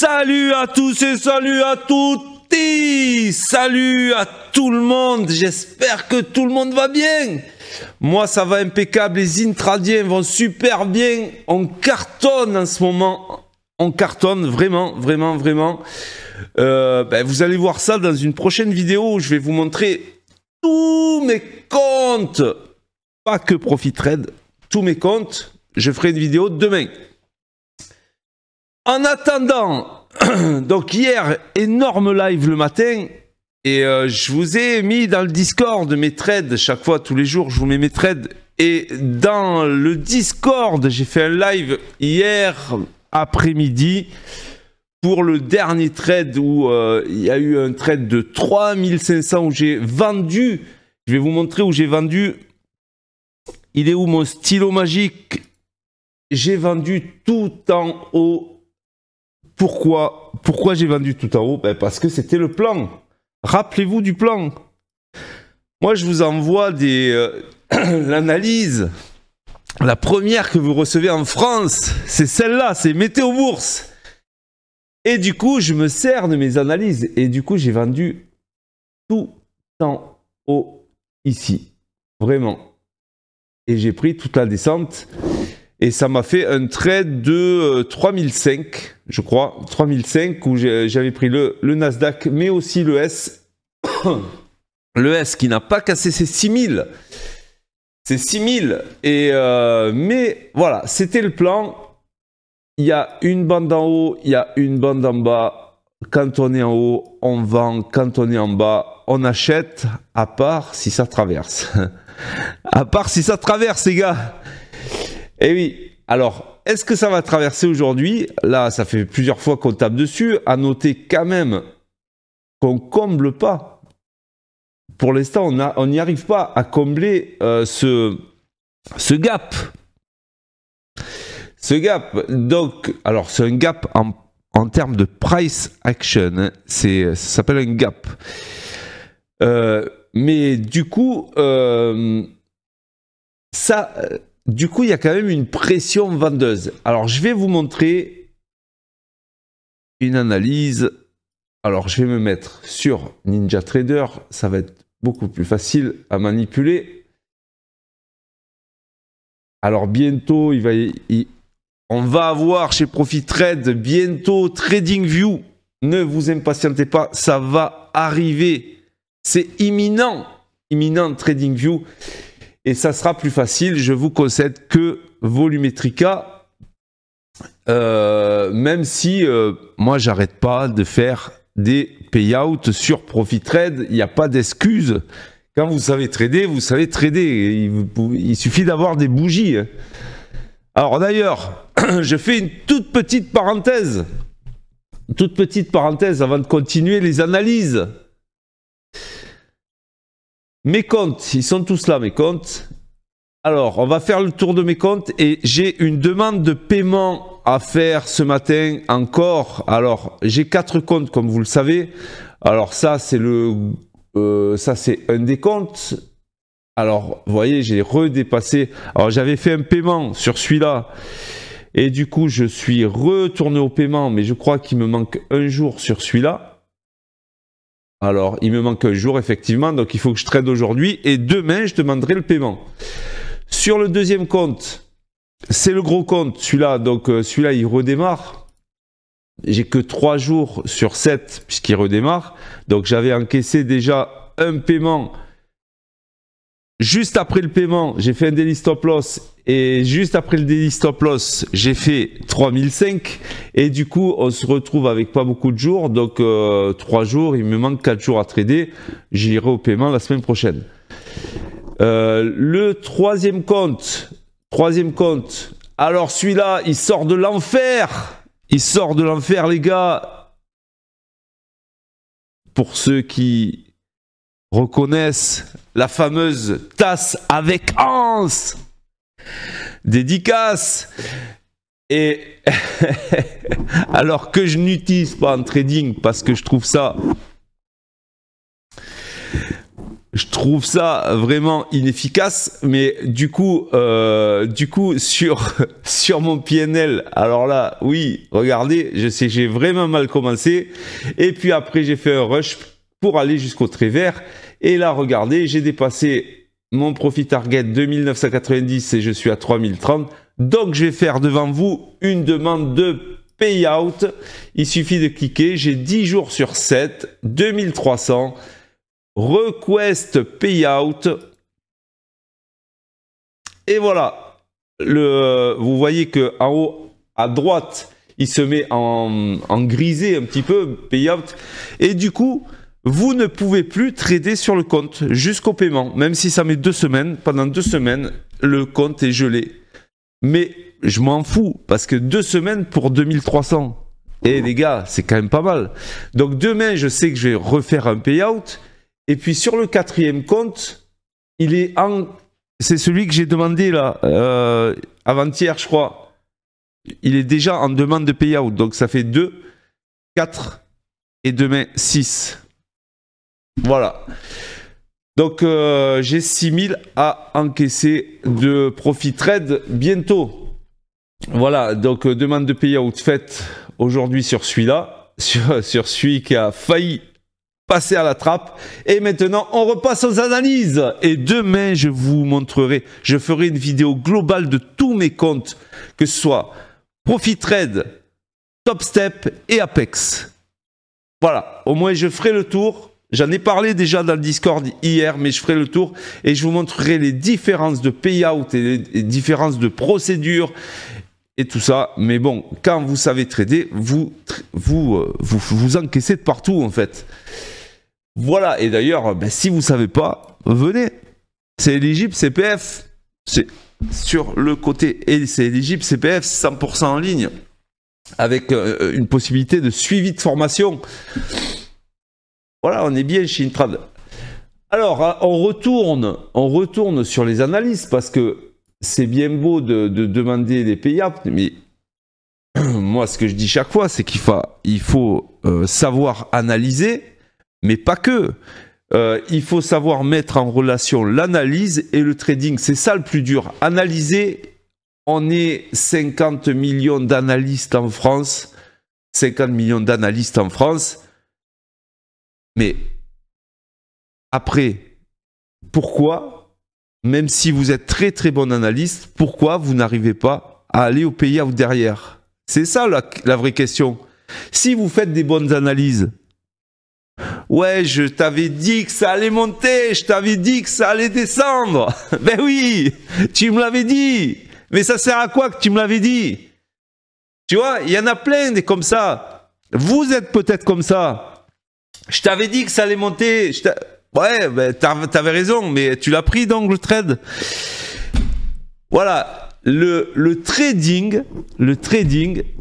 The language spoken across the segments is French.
Salut à tous et salut à toutes. Salut à tout le monde. J'espère que tout le monde va bien. Moi, ça va impeccable. Les intradiens vont super bien. On cartonne en ce moment. On cartonne vraiment, vraiment, vraiment. Vous allez voir ça dans une prochaine vidéo où je vais vous montrer tous mes comptes. Pas que ProfitTrade, tous mes comptes. Je ferai une vidéo demain. En attendant, donc hier, énorme live le matin. Et je vous ai mis dans le Discord mes trades. Chaque fois, tous les jours, je vous mets mes trades. Et dans le Discord, j'ai fait un live hier après-midi pour le dernier trade où il y a eu un trade de 3500 où j'ai vendu. Je vais vous montrer où j'ai vendu. Il est où mon stylo magique? J'ai vendu tout en haut. Pourquoi j'ai vendu tout en haut? Parce que c'était le plan. Rappelez-vous du plan. Moi, je vous envoie l'analyse. La première que vous recevez en France, c'est celle-là, c'est Météo Bourse. Et du coup, je me sers de mes analyses. Et du coup, j'ai vendu tout en haut ici. Vraiment. Et j'ai pris toute la descente. Et ça m'a fait un trade de 3005, je crois. 3005 où j'avais pris le Nasdaq, mais aussi le S. Le S qui n'a pas cassé ses 6000. C'est 6000. Mais voilà, c'était le plan. Il y a une bande en haut, il y a une bande en bas. Quand on est en haut, on vend. Quand on est en bas, on achète. À part si ça traverse. À part si ça traverse, les gars. Eh oui, alors, est-ce que ça va traverser aujourd'hui? Là, ça fait plusieurs fois qu'on tape dessus. À noter quand même qu'on ne comble pas. Pour l'instant, on n'y arrive pas à combler ce gap. Ce gap, donc, alors c'est un gap en termes de price action. Hein, ça s'appelle un gap. Mais du coup, du coup, il y a quand même une pression vendeuse. Alors, je vais vous montrer une analyse. Alors, je vais me mettre sur NinjaTrader. Ça va être beaucoup plus facile à manipuler. Alors, bientôt, on va avoir chez ProfitTrade bientôt TradingView. Ne vous impatientez pas, ça va arriver. C'est imminent. Imminent TradingView. Et ça sera plus facile, je vous concède que Volumetrica, même si moi j'arrête pas de faire des payouts sur ProfitTrade, il n'y a pas d'excuse. Quand vous savez trader, vous savez trader. Il suffit d'avoir des bougies. Alors d'ailleurs, je fais une toute petite parenthèse. Toute petite parenthèse avant de continuer les analyses. Mes comptes, ils sont tous là, mes comptes. Alors, on va faire le tour de mes comptes et j'ai une demande de paiement à faire ce matin encore. Alors, j'ai 4 comptes, comme vous le savez. Alors, ça, c'est un des comptes. Alors, vous voyez, j'ai redépassé. Alors, j'avais fait un paiement sur celui-là. Et du coup, je suis retourné au paiement, mais je crois qu'il me manque un jour sur celui-là. Alors, il me manque un jour, effectivement, donc il faut que je trade aujourd'hui. Et demain, je demanderai le paiement. Sur le deuxième compte, c'est le gros compte, celui-là. Donc, celui-là, il redémarre. J'ai que 3 jours sur 7, puisqu'il redémarre. Donc, j'avais encaissé déjà un paiement. Juste après le paiement, j'ai fait un daily stop loss. Et juste après le daily stop loss, j'ai fait 3005. Et du coup, on se retrouve avec pas beaucoup de jours. Donc, 3 jours, il me manque 4 jours à trader. J'irai au paiement la semaine prochaine. Le troisième compte. Alors, celui-là, il sort de l'enfer. Il sort de l'enfer, les gars. Pour ceux qui reconnaissent la fameuse tasse avec Hans. Dédicace. Et alors que je n'utilise pas en trading parce que je trouve ça Je trouve ça vraiment inefficace, mais du coup sur mon PNL, alors là, oui, regardez, je sais, j'ai vraiment mal commencé, et puis après j'ai fait un rush pour aller jusqu'au trait vert, et là, regardez, j'ai dépassé mon profit target 2990 et je suis à 3030, donc je vais faire devant vous une demande de payout. Il suffit de cliquer, j'ai 10 jours sur 7, 2300. Request payout. Et voilà. Vous voyez que en haut à droite, il se met en grisé un petit peu, payout. Et du coup, vous ne pouvez plus trader sur le compte jusqu'au paiement. Même si ça met 2 semaines, pendant 2 semaines, le compte est gelé. Mais je m'en fous, parce que 2 semaines pour 2300. Et les gars, c'est quand même pas mal. Donc demain, je sais que je vais refaire un payout. Et puis sur le 4e compte, il est en... C'est celui que j'ai demandé là, avant-hier je crois. Il est déjà en demande de payout. Donc ça fait 2, 4 et demain 6. Voilà. Donc j'ai 6000 à encaisser de profit trade bientôt. Voilà, donc demande de payout faite aujourd'hui sur celui-là. Sur celui qui a failli passer à la trappe, et maintenant on repasse aux analyses, et demain je vous montrerai, je ferai une vidéo globale de tous mes comptes, que ce soit Profit Trade, Top Step et Apex. Voilà, au moins je ferai le tour, j'en ai parlé déjà dans le Discord hier, mais je ferai le tour et je vous montrerai les différences de payout et les différences de procédure et tout ça. Mais bon, quand vous savez trader, vous encaissez de partout en fait. Voilà, et d'ailleurs, ben, si vous ne savez pas, venez. C'est éligible CPF. C'est sur le côté, et c'est éligible CPF 100% en ligne. Avec une possibilité de suivi de formation. Voilà, on est bien chez Intrad. Alors, on retourne sur les analyses, parce que c'est bien beau de demander des payouts, mais moi, ce que je dis chaque fois, c'est qu'il faut savoir analyser. Mais pas que. Il faut savoir mettre en relation l'analyse et le trading. C'est ça le plus dur. Analyser, on est 50 millions d'analystes en France. 50 millions d'analystes en France. Mais après, pourquoi, même si vous êtes très très bon analyste, pourquoi vous n'arrivez pas à aller au payout derrière? C'est ça la vraie question. Si vous faites des bonnes analyses, ouais, je t'avais dit que ça allait monter, je t'avais dit que ça allait descendre. Ben oui, tu me l'avais dit. Mais ça sert à quoi que tu me l'avais dit? Tu vois, il y en a plein des comme ça. Vous êtes peut-être comme ça. Je t'avais dit que ça allait monter. Ouais, ben t'avais raison, mais tu l'as pris donc le trade. Voilà, le trading,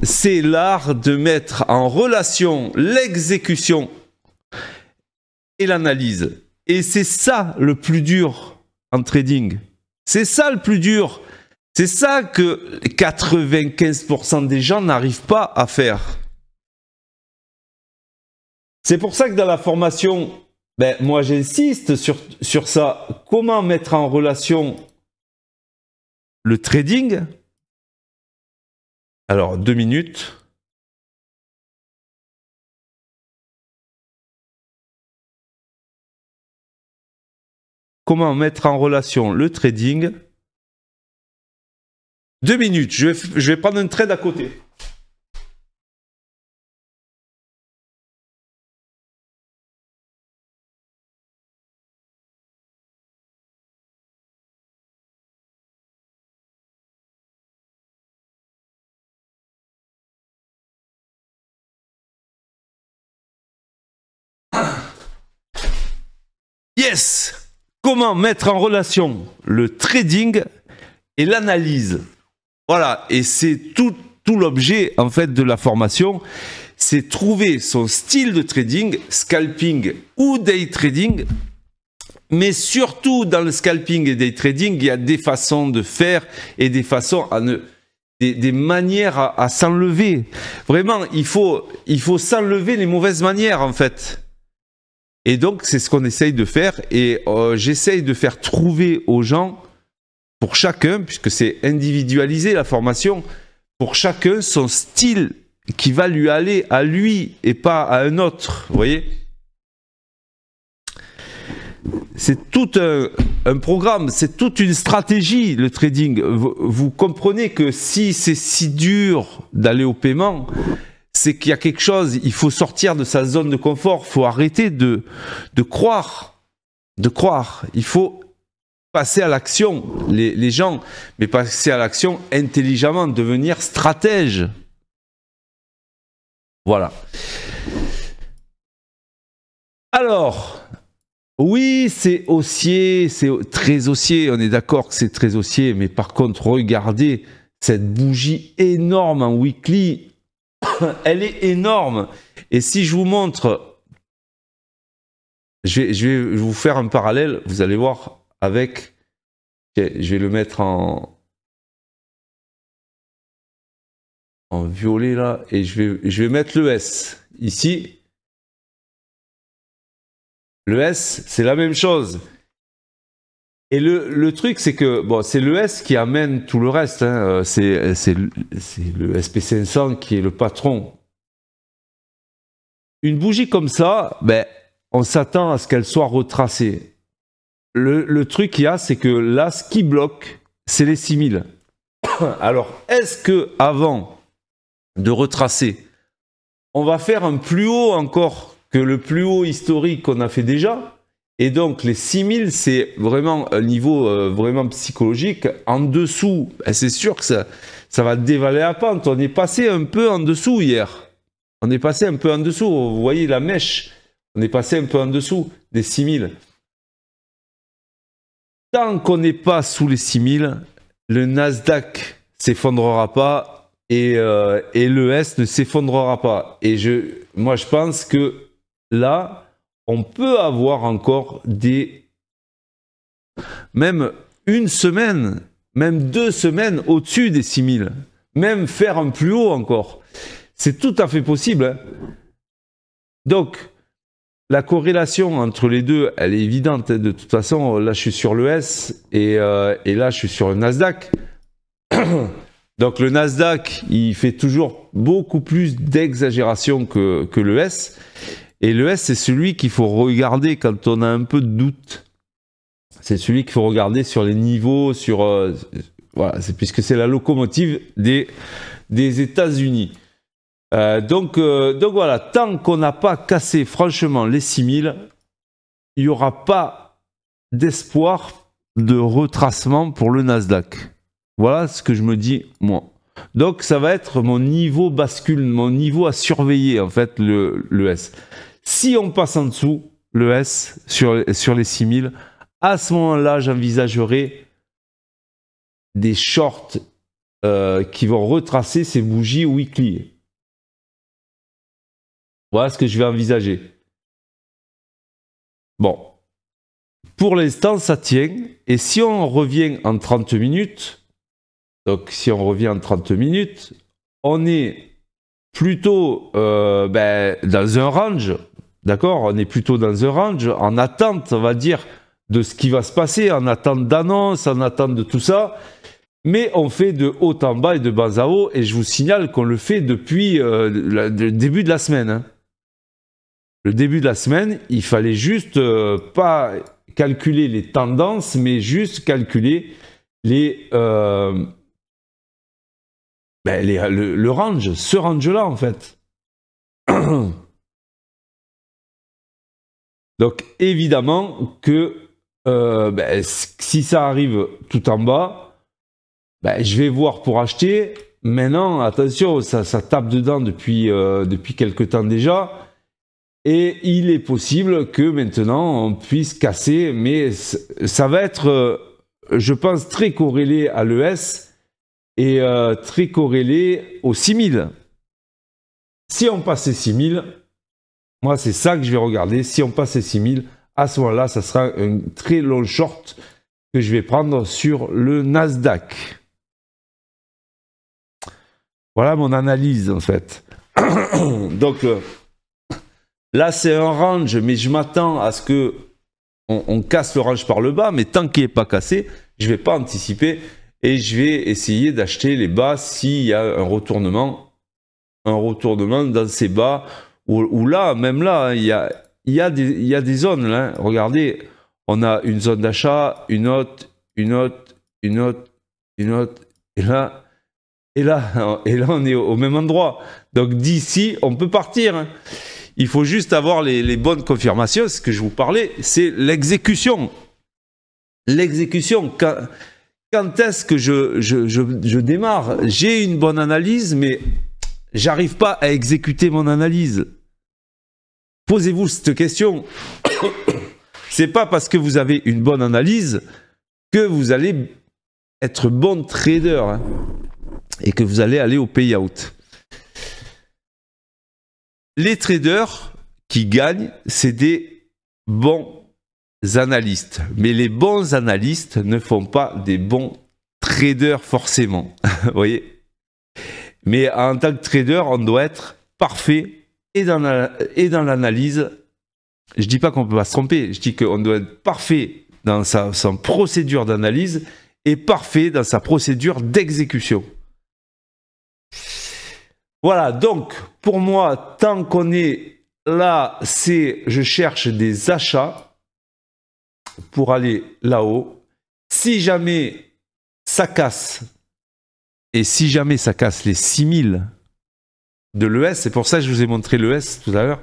c'est l'art de mettre en relation l'exécution et l'analyse. Et c'est ça le plus dur en trading. C'est ça le plus dur. C'est ça que 95% des gens n'arrivent pas à faire. C'est pour ça que dans la formation, ben, moi j'insiste sur ça. Comment mettre en relation le trading? Alors, 2 minutes. Comment mettre en relation le trading? 2 minutes, je vais prendre un trade à côté. Yes! Comment mettre en relation le trading et l'analyse? Voilà, et c'est tout l'objet en fait de la formation, c'est trouver son style de trading, scalping ou day trading. Mais surtout dans le scalping et day trading, il y a des façons de faire et des façons des manières à s'enlever. Vraiment, il faut s'enlever les mauvaises manières en fait. Et donc, c'est ce qu'on essaye de faire. Et j'essaye de faire trouver aux gens, pour chacun, puisque c'est individualisé la formation, pour chacun son style qui va lui aller à lui et pas à un autre. Vous voyez ? C'est tout un programme, c'est toute une stratégie, le trading. Vous comprenez que si c'est si dur d'aller au paiement, c'est qu'il y a quelque chose, il faut sortir de sa zone de confort, il faut arrêter de croire, il faut passer à l'action, les gens, mais passer à l'action intelligemment, devenir stratège. Voilà. Alors, oui, c'est haussier, c'est très haussier, on est d'accord que c'est très haussier, mais par contre, regardez cette bougie énorme en weekly, elle est énorme. Et si je vous montre, je vais vous faire un parallèle, vous allez voir avec, je vais le mettre en violet là, et je vais mettre le S ici. Le S, c'est la même chose. Et le truc, c'est que bon, c'est le S qui amène tout le reste. Hein. C'est le SP500 qui est le patron. Une bougie comme ça, ben, on s'attend à ce qu'elle soit retracée. Le truc qu'il y a, c'est que là, ce qui bloque, c'est les 6000. Alors, est-ce que avant de retracer, on va faire un plus haut encore que le plus haut historique qu'on a fait déjà? Et donc les 6000, c'est vraiment un niveau vraiment psychologique. En dessous, c'est sûr que ça va dévaler la pente. On est passé un peu en dessous hier. On est passé un peu en dessous. Vous voyez la mèche. On est passé un peu en dessous des 6000. Tant qu'on n'est pas sous les 6000, le Nasdaq s'effondrera pas et le S ne s'effondrera pas. Et moi, je pense que là, on peut avoir encore même une semaine, même 2 semaines au-dessus des 6000. Même faire un plus haut encore. C'est tout à fait possible. Hein. Donc, la corrélation entre les deux, elle est évidente. Hein. De toute façon, là, je suis sur le S et là, je suis sur le Nasdaq. Donc, le Nasdaq, il fait toujours beaucoup plus d'exagération que le S. Et le S, c'est celui qu'il faut regarder quand on a un peu de doute. C'est celui qu'il faut regarder sur les niveaux, voilà, puisque c'est la locomotive des États-Unis. Donc voilà, tant qu'on n'a pas cassé franchement les 6000, il n'y aura pas d'espoir de retracement pour le Nasdaq. Voilà ce que je me dis, moi. Donc ça va être mon niveau bascule, mon niveau à surveiller, en fait, le S. Si on passe en dessous, le S, sur les 6000, à ce moment-là, j'envisagerai des shorts qui vont retracer ces bougies weekly. Voilà ce que je vais envisager. Bon. Pour l'instant, ça tient. Et si on revient en 30 minutes, donc si on revient en 30 minutes, on est plutôt dans un range. D'accord, on est plutôt dans un range, en attente, on va dire, de ce qui va se passer, en attente d'annonce, en attente de tout ça. Mais on fait de haut en bas et de bas à haut, et je vous signale qu'on le fait depuis le début de la semaine. Hein. Le début de la semaine, il fallait juste pas calculer les tendances, mais juste calculer le range, ce range-là en fait. Donc évidemment que si ça arrive tout en bas, je vais voir pour acheter. Maintenant, attention, ça tape dedans depuis quelque temps déjà. Et il est possible que maintenant on puisse casser, mais ça va être, je pense, très corrélé à l'ES et très corrélé aux 6000. Si on passe les 6000, moi c'est ça que je vais regarder. Si on passe les 6000, à ce moment-là, ça sera un très long short que je vais prendre sur le Nasdaq. Voilà mon analyse en fait. Donc Là, c'est un range, mais je m'attends à ce que on casse le range par le bas, mais tant qu'il n'est pas cassé, je ne vais pas anticiper et je vais essayer d'acheter les bas s'il y a un retournement dans ces bas, ou là, même là, hein, il y a des zones, là, hein. Regardez, on a une zone d'achat, une autre, une autre, une autre, une autre, et là, on est au même endroit. Donc d'ici, on peut partir, hein. Il faut juste avoir les bonnes confirmations. Ce que je vous parlais, c'est l'exécution. L'exécution. Quand est-ce que je démarre? J'ai une bonne analyse, mais j'arrive pas à exécuter mon analyse. Posez-vous cette question. C'est pas parce que vous avez une bonne analyse que vous allez être bon trader, hein, et que vous allez aller au payout. Les traders qui gagnent, c'est des bons analystes. Mais les bons analystes ne font pas des bons traders forcément. Vous voyez? Mais en tant que trader, on doit être parfait et dans l'analyse. Je ne dis pas qu'on ne peut pas se tromper. Je dis qu'on doit être parfait dans sa procédure d'analyse et parfait dans sa procédure d'exécution. Voilà, donc pour moi, tant qu'on est là, je cherche des achats pour aller là-haut. Si jamais ça casse, et si jamais ça casse les 6000 de l'ES, c'est pour ça que je vous ai montré l'ES tout à l'heure,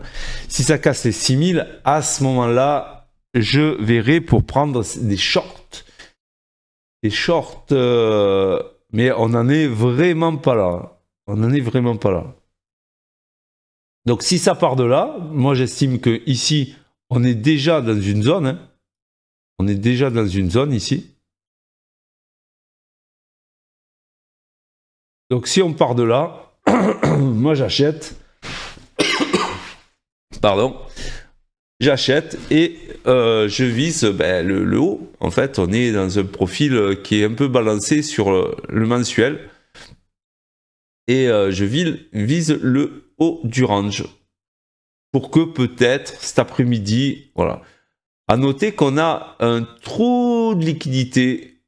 si ça casse les 6000, à ce moment-là, je verrai pour prendre des shorts. Des shorts, mais on n'en est vraiment pas là. On n'en est vraiment pas là. Donc si ça part de là, moi j'estime que ici on est déjà dans une zone. Hein. On est déjà dans une zone ici. Donc si on part de là, moi j'achète. Pardon. J'achète et je vise le haut. En fait, on est dans un profil qui est un peu balancé sur le mensuel. Et je vise le haut du range pour que peut-être cet après-midi, voilà. À noter qu'on a un trou de liquidité.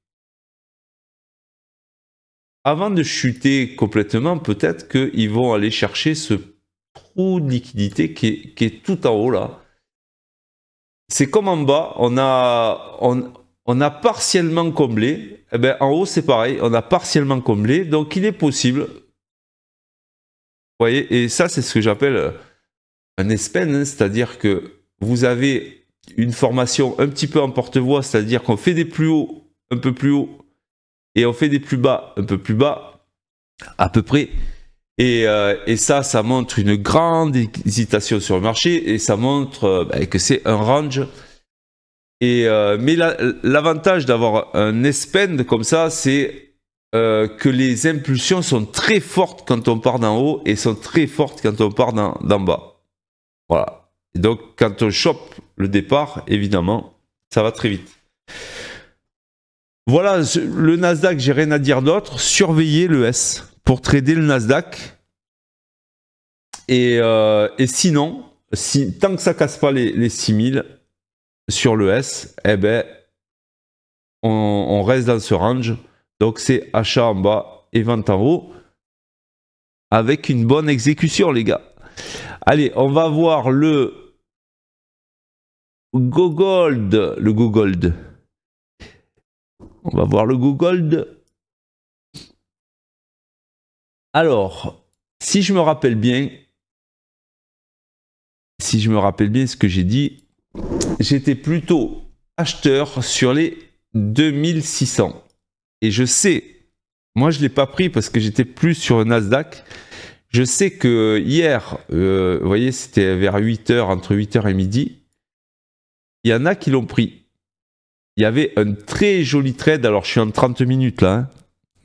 Avant de chuter complètement, peut-être qu'ils vont aller chercher ce trou de liquidité qui est tout en haut là. C'est comme en bas, on a partiellement comblé. Eh bien, en haut, c'est pareil, on a partiellement comblé. Donc, il est possible. Vous voyez, et ça, c'est ce que j'appelle un espen, hein, c'est-à-dire que vous avez une formation un petit peu en porte-voix, c'est-à-dire qu'on fait des plus hauts, un peu plus haut, et on fait des plus bas, un peu plus bas, à peu près. Et ça montre une grande hésitation sur le marché, et ça montre que c'est un range. Mais l'avantage d'avoir un espen comme ça, c'est que les impulsions sont très fortes quand on part d'en haut et sont très fortes quand on part d'en bas. Voilà. Et donc, quand on chope le départ, évidemment, ça va très vite. Voilà, le Nasdaq, j'ai rien à dire d'autre. Surveillez le S pour trader le Nasdaq. Et sinon, tant que ça ne casse pas les 6000 sur le S, eh ben, on reste dans ce range. Donc c'est achat en bas et vente en haut avec une bonne exécution, les gars. Allez, on va voir le GoGold. Le GoGold. On va voir le GoGold. Alors, si je me rappelle bien ce que j'ai dit, j'étais plutôt acheteur sur les 2600. Et je sais, moi je ne l'ai pas pris parce que j'étais plus sur le Nasdaq. Je sais que hier, vous voyez, c'était vers 8h, entre 8h et midi. Il y en a qui l'ont pris. Il y avait un très joli trade. Alors je suis en 30 minutes là. Hein.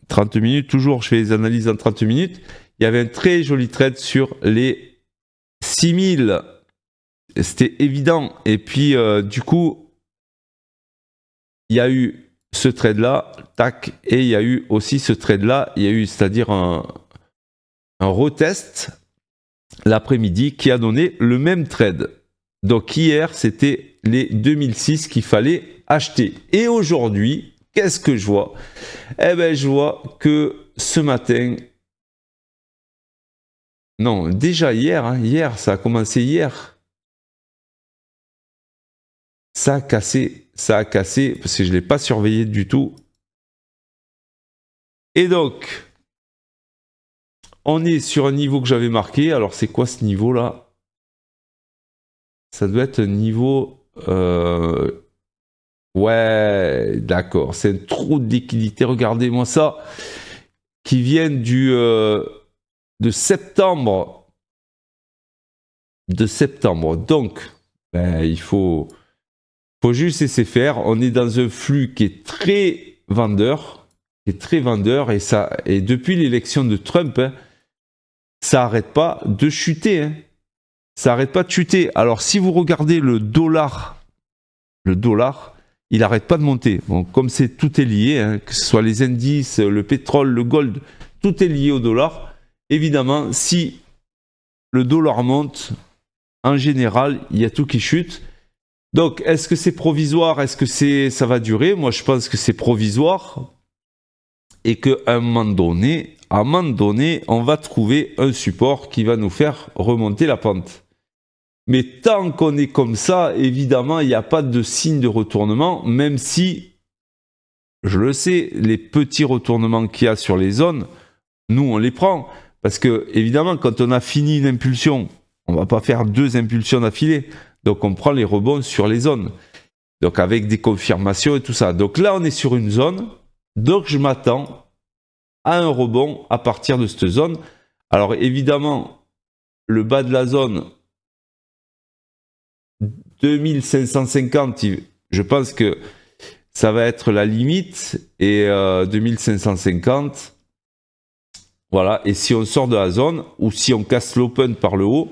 30 minutes, toujours je fais les analyses en 30 minutes. Il y avait un très joli trade sur les 6000. C'était évident. Et puis du coup, il y a eu ce trade là, tac, et il y a eu aussi ce trade là, il y a eu, c'est-à-dire un retest l'après-midi qui a donné le même trade. Donc hier, c'était les 2006 qu'il fallait acheter. Et aujourd'hui, qu'est-ce que je vois? Eh bien, je vois que ce matin... Non, déjà hier, hein, hier, ça a commencé hier. Ça a cassé, parce que je ne l'ai pas surveillé du tout. Et donc, on est sur un niveau que j'avais marqué. Alors, c'est quoi ce niveau-là? Ça doit être un niveau... Ouais, d'accord. C'est un trou de liquidité. Regardez-moi ça. Qui vient de septembre. De septembre. Donc, ben, il faut juste laisser faire. On est dans un flux qui est très vendeur. Et depuis l'élection de Trump, hein, ça n'arrête pas de chuter. Hein. Ça n'arrête pas de chuter. Alors, si vous regardez le dollar, il n'arrête pas de monter. Bon, comme tout est lié, hein, que ce soit les indices, le pétrole, le gold, tout est lié au dollar. Évidemment, si le dollar monte, en général, il y a tout qui chute. Donc, est-ce que c'est provisoire? Est-ce que ça va durer? Moi, je pense que c'est provisoire. Et qu'à un moment donné, on va trouver un support qui va nous faire remonter la pente. Mais tant qu'on est comme ça, évidemment, il n'y a pas de signe de retournement, même si, je le sais, les petits retournements qu'il y a sur les zones, nous, on les prend. Parce que, évidemment, quand on a fini une impulsion, on ne va pas faire 2 impulsions d'affilée. Donc, on prend les rebonds sur les zones. Donc, avec des confirmations et tout ça. Donc là, on est sur une zone. Donc, je m'attends à un rebond à partir de cette zone. Alors, évidemment, le bas de la zone... 2550, je pense que ça va être la limite, et 2550, voilà, et si on sort de la zone, ou si on casse l'open par le haut,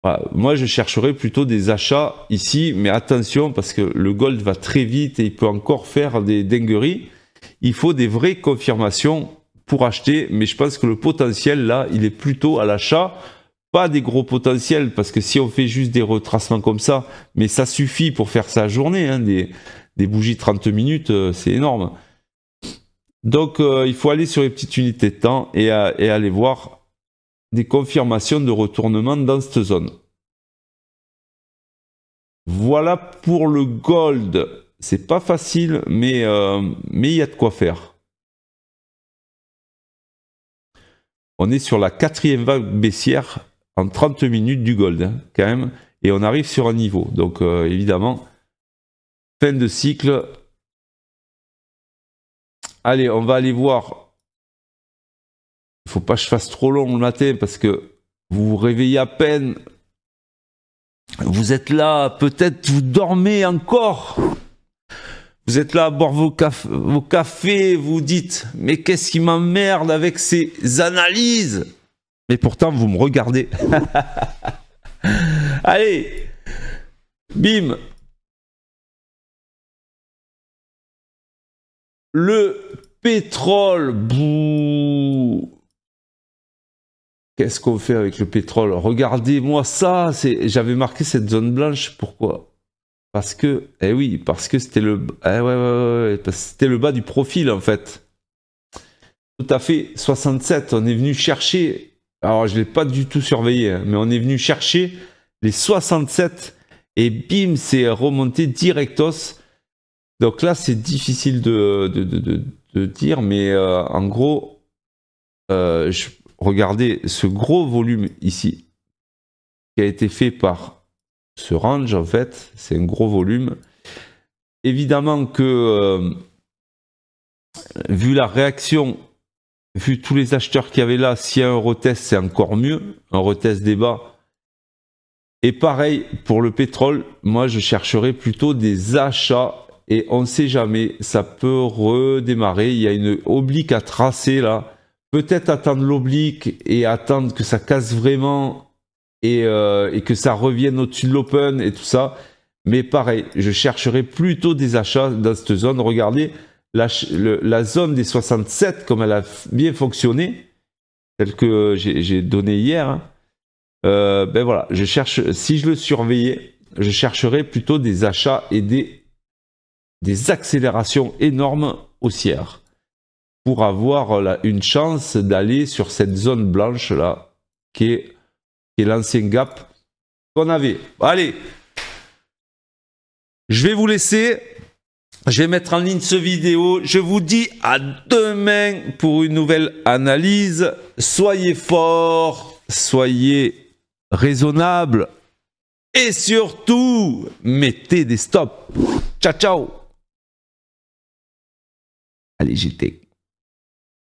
voilà, moi je chercherai plutôt des achats ici, mais attention, parce que le gold va très vite et il peut encore faire des dingueries, il faut des vraies confirmations pour acheter, mais je pense que le potentiel là, il est plutôt à l'achat. Pas des gros potentiels, parce que si on fait juste des retracements comme ça, mais ça suffit pour faire sa journée, hein, des bougies 30 minutes, c'est énorme. Donc il faut aller sur les petites unités de temps et aller voir des confirmations de retournement dans cette zone. Voilà pour le gold. C'est pas facile, mais il y a de quoi faire. On est sur la 4e vague baissière en 30 minutes du gold, hein, quand même, et on arrive sur un niveau. Donc, évidemment, fin de cycle. Allez, on va aller voir. Il ne faut pas que je fasse trop long le matin, parce que vous vous réveillez à peine. Vous êtes là, peut-être vous dormez encore. Vous êtes là à boire vos cafés, vous dites, mais qu'est-ce qui m'emmerde avec ces analyses? Mais pourtant, vous me regardez. Allez, bim. Le pétrole, bouh. Qu'est-ce qu'on fait avec le pétrole? Regardez-moi ça. J'avais marqué cette zone blanche. Pourquoi? Parce que, eh oui, parce que c'était le, c'était le bas du profil en fait. Tout à fait. 67. On est venu chercher. Alors, je ne l'ai pas du tout surveillé, hein, mais on est venu chercher les 67 et bim, c'est remonté directos. Donc là, c'est difficile de dire, mais en gros, regardez ce gros volume ici qui a été fait par ce range, en fait, c'est un gros volume. Évidemment que, vu la réaction, vu tous les acheteurs qu'il y avait là, s'il y a un retest, c'est encore mieux. Un retest des bas. Et pareil, pour le pétrole, moi, je chercherais plutôt des achats. Et on ne sait jamais, ça peut redémarrer. Il y a une oblique à tracer là. Peut-être attendre l'oblique et attendre que ça casse vraiment et que ça revienne au-dessus de l'open et tout ça. Mais pareil, je chercherais plutôt des achats dans cette zone. Regardez. La zone des 67, comme elle a bien fonctionné, telle que j'ai donné hier, hein, ben voilà, je cherche, si je le surveillais, je chercherai plutôt des achats et des accélérations énormes haussières pour avoir une chance d'aller sur cette zone blanche là qui est l'ancien gap qu'on avait. Allez, je vais vous laisser. Je vais mettre en ligne ce vidéo. Je vous dis à demain pour une nouvelle analyse. Soyez forts, soyez raisonnables et surtout, mettez des stops. Ciao, ciao. Allez, j'étais.